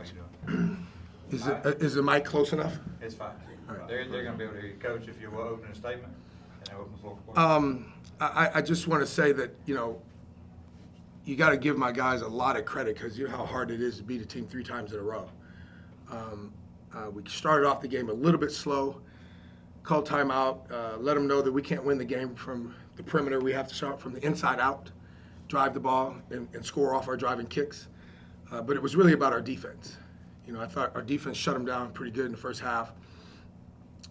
what you're doing. Is the mic close enough? It's fine. Right. They're going to be able to hear you. Coach, if you will open a statement, and then open the floor for questions. I just want to say that, you got to give my guys a lot of credit because you know how hard it is to beat a team 3 times in a row. We started off the game a little bit slow, called timeout, let them know that we can't win the game from the perimeter. We have to start from the inside out, drive the ball, and score off our driving kicks. But it was really about our defense. I thought our defense shut them down pretty good in the first half.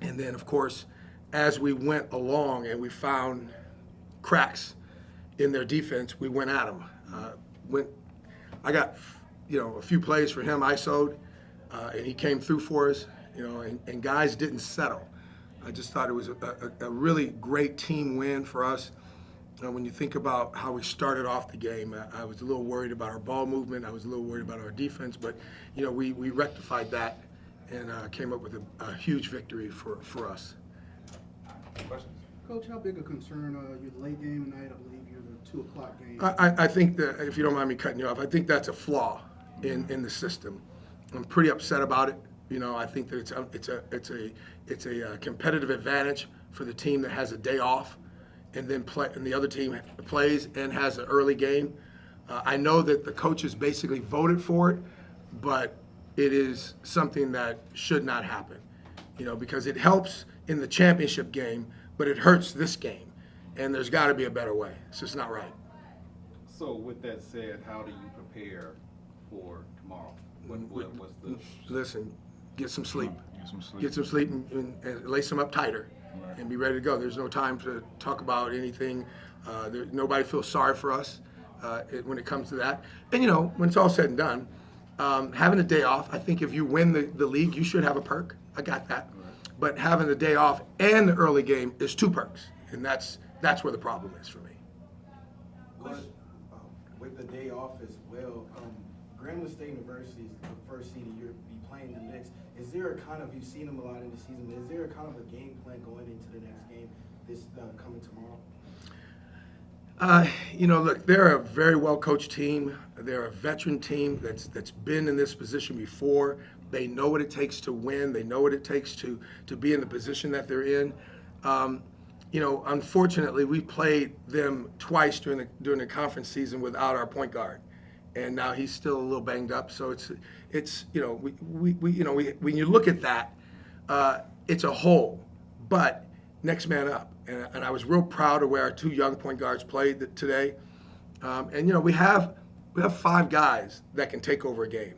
And then, of course, as we went along and we found cracks in their defense, we went at them. I got, a few plays for him, ISO'd, and he came through for us, and guys didn't settle. I just thought it was a really great team win for us. When you think about how we started off the game, I was a little worried about our ball movement. I was a little worried about our defense, but we rectified that and came up with a huge victory for us. Questions? Coach, how big a concern you're the late game tonight? I believe you're the 2 o'clock game. I think that, if you don't mind me cutting you off, I think that's a flaw in the system. I'm pretty upset about it. I think that it's a competitive advantage for the team that has a day off, and the other team plays and has an early game. I know that the coaches basically voted for it, but it is something that should not happen. Because it helps in the championship game, but it hurts this game, and there's got to be a better way. It's just not right. So with that said, how do you prepare for tomorrow? What's the... Listen, get some sleep. Get some sleep. And lace them up tighter and be ready to go. There's no time to talk about anything. Nobody feels sorry for us when it comes to that. And, when it's all said and done, having a day off, I think if you win the league, you should have a perk. I got that. Right. But having the day off and the early game is 2 perks. And that's where the problem is for me. With the day off as well, Grambling State University is the first seed, and you'll be playing the next. Is there a kind of, you've seen them a lot in the season, is there a kind of a game plan going into the next game this coming tomorrow? Look, they're a very well-coached team. They're a veteran team that's been in this position before. They know what it takes to win. They know what it takes to be in the position that they're in. Unfortunately, we played them twice during the conference season without our point guard, and now he's still a little banged up. So it's when you look at that, it's a hole, but next man up. And I was real proud of where our 2 young point guards played today. And we have 5 guys that can take over a game.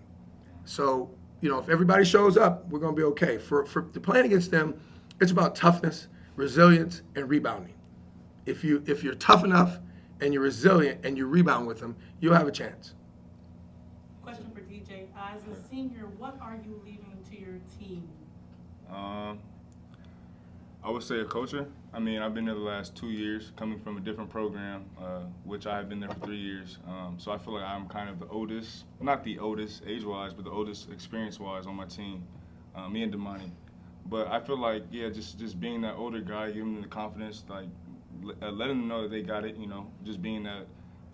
So if everybody shows up, we're going to be okay. For playing against them, it's about toughness, resilience, and rebounding. If you're tough enough and you're resilient and you rebound with them, you'll have a chance. Question for DJ. As a senior, what are you leaving to your team? I would say a culture. I mean, I've been there the last 2 years, coming from a different program, which I have been there for 3 years. So I feel like I'm kind of the oldest, not the oldest age-wise, but the oldest experience-wise on my team, me and Damani. But I feel like, just being that older guy, giving them the confidence, like letting them know that they got it, just being that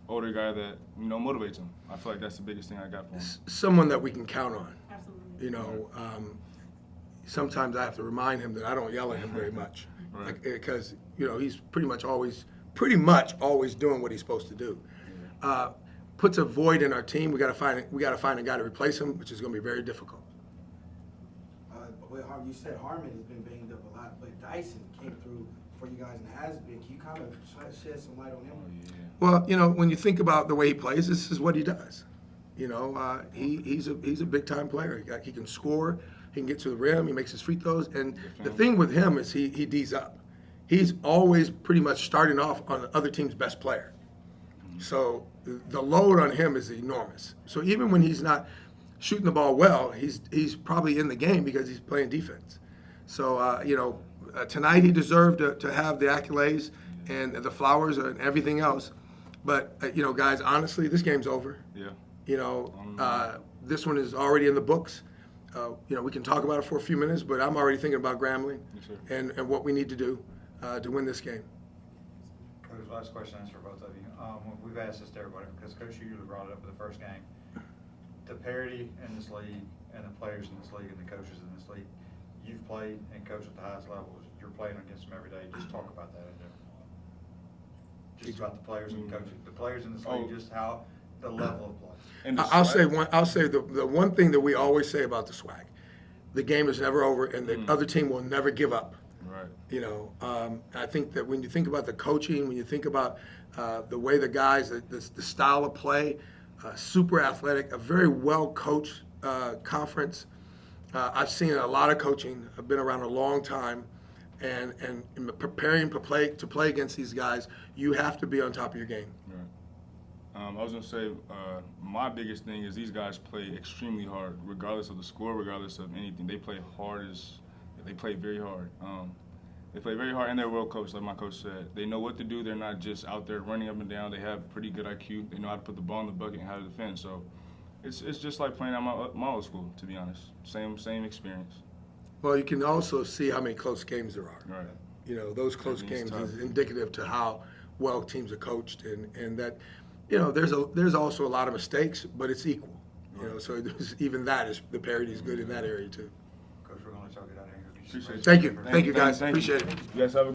older guy that, motivates them. I feel like that's the biggest thing I got for them. Someone that we can count on. Absolutely. Sometimes I have to remind him that I don't yell at him very much, Right. Because he's pretty much always doing what he's supposed to do. Puts a void in our team. We got to find a guy to replace him, which is going to be very difficult. Well, you said Harmon has been banged up a lot, but Dyson came through for you guys and has been. Can you kind of shed some light on him? Oh, yeah. Well, when you think about the way he plays, this is what he does. He's a big time player. He can score. He can get to the rim. He makes his free throws. And the thing with him is he D's up. He's always pretty much starting off on the other team's best player. So the load on him is enormous. So even when he's not shooting the ball well, he's probably in the game because he's playing defense. So, tonight he deserved to have the accolades and the flowers and everything else. But, guys, honestly, this game's over. Yeah. This one is already in the books. We can talk about it for a few minutes, but I'm already thinking about Grambling and what we need to do to win this game. Coach, last question is for both of you. We've asked this to everybody because Coach usually brought it up for the first game. the parity in this league and the players in this league and the coaches in this league, you've played and coached at the highest levels. You're playing against them every day. Just talk about that in there. Just about the players and coaches, the players in this league, just how the level of play. And the I'll say SWAC the one thing that we always say about the SWAC, the game is never over, and the other team will never give up. Right. You know, I think that when you think about the coaching, when you think about the way the guys, the style of play, super athletic, a very well coached conference. I've seen a lot of coaching. I've been around a long time, and in preparing to play against these guys, you have to be on top of your game. Right. I was gonna say my biggest thing is these guys play extremely hard, regardless of the score, regardless of anything. They play they play very hard. They play very hard, and they're well coached, like my coach said. They know what to do. They're not just out there running up and down. They have pretty good IQ. They know how to put the ball in the bucket and how to defend. So it's just like playing at my old school, to be honest. Same experience. Well, you can also see how many close games there are. Right. You know, those close Everything's games tough. is indicative to how well teams are coached, and that, you know, there's also a lot of mistakes, but it's equal. You know, so even that is the parity is good in that area too. Coach, we're gonna let y'all get out of here. Appreciate you. Thank you, guys, appreciate it. You guys have a